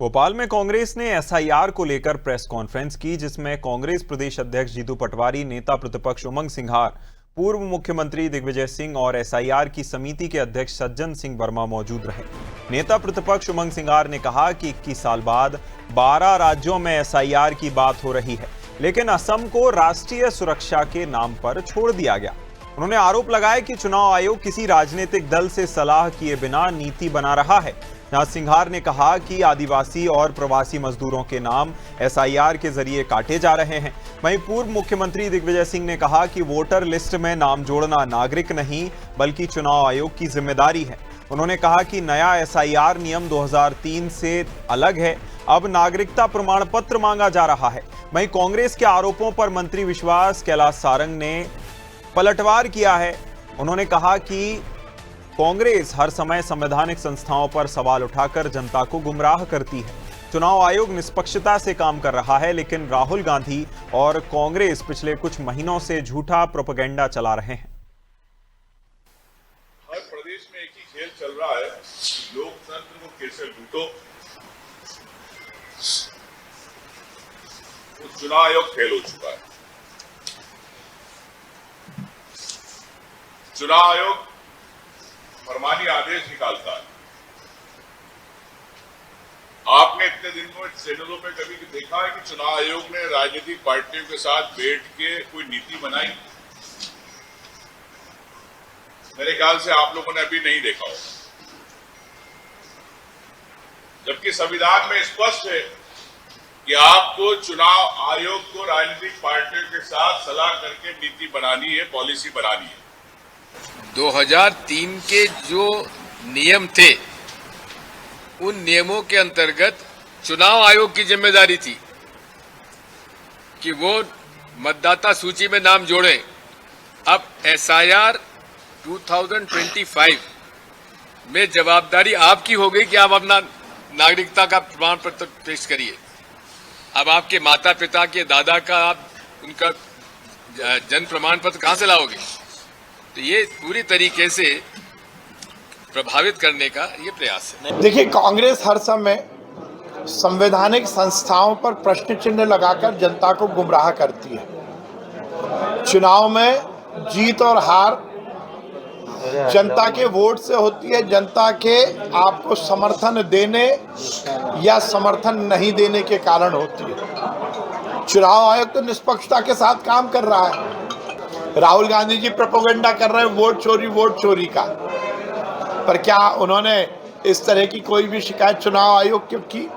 भोपाल में कांग्रेस ने एसआईआर को लेकर प्रेस कॉन्फ्रेंस की, जिसमें कांग्रेस प्रदेश अध्यक्ष जीतू पटवारी, नेता प्रतिपक्ष उमंग सिंघार, पूर्व मुख्यमंत्री दिग्विजय सिंह और एसआईआर की समिति के अध्यक्ष सज्जन सिंह वर्मा मौजूद रहे। नेता प्रतिपक्ष उमंग सिंघार ने कहा कि 21 साल बाद 12 राज्यों में एसआईआर की बात हो रही है, लेकिन असम को राष्ट्रीय सुरक्षा के नाम पर छोड़ दिया गया। उन्होंने आरोप लगाया कि चुनाव आयोग किसी राजनीतिक दल से सलाह किए बिना नीति बना रहा है। जहां सिंघार ने कहा कि आदिवासी और प्रवासी मजदूरों के नाम एसआईआर के जरिए काटे जा रहे हैं। वहीं पूर्व मुख्यमंत्री दिग्विजय सिंह ने कहा कि वोटर लिस्ट में नाम जोड़ना नागरिक नहीं बल्कि चुनाव आयोग की जिम्मेदारी है। उन्होंने कहा कि नया एसआईआर नियम 2003 से अलग है, अब नागरिकता प्रमाण पत्र मांगा जा रहा है। वहीं कांग्रेस के आरोपों पर मंत्री विश्वास कैलाश सारंग ने पलटवार किया है। उन्होंने कहा कि कांग्रेस हर समय संवैधानिक संस्थाओं पर सवाल उठाकर जनता को गुमराह करती है। चुनाव आयोग निष्पक्षता से काम कर रहा है, लेकिन राहुल गांधी और कांग्रेस पिछले कुछ महीनों से झूठा प्रोपेगेंडा चला रहे हैं। हर प्रदेश में एक ही खेल चल रहा है, लोकतंत्र को कैसे लूटो। तो चुनाव आयोग फेल हो चुका है। चुनाव आयोग फरमानी आदेश निकालता है। आपने इतने दिन में चैनलों पे कभी देखा है कि चुनाव आयोग ने राजनीतिक पार्टियों के साथ बैठ के कोई नीति बनाई? मेरे ख्याल से आप लोगों ने अभी नहीं देखा होगा, जबकि संविधान में स्पष्ट है कि आपको चुनाव आयोग को राजनीतिक पार्टियों के साथ सलाह करके नीति बनानी है, पॉलिसी बनानी है। 2003 के जो नियम थे, उन नियमों के अंतर्गत चुनाव आयोग की जिम्मेदारी थी कि वो मतदाता सूची में नाम जोड़ें। अब एसआईआर 2025 में जवाबदारी आपकी हो गई कि आप अपना नागरिकता का प्रमाण पत्र पेश करिए। अब आपके माता पिता के दादा का आप उनका जन्म प्रमाण पत्र कहां से लाओगे? तो ये पूरी तरीके से प्रभावित करने का ये प्रयास है। देखिए, कांग्रेस हर समय संवैधानिक संस्थाओं पर प्रश्न चिन्ह लगाकर जनता को गुमराह करती है। चुनाव में जीत और हार जनता के वोट से होती है, जनता के आपको समर्थन देने या समर्थन नहीं देने के कारण होती है। चुनाव आयोग तो निष्पक्षता के साथ काम कर रहा है। राहुल गांधी जी प्रोपेगेंडा कर रहे हैं वोट चोरी का, पर क्या उन्होंने इस तरह की कोई भी शिकायत चुनाव आयोग की?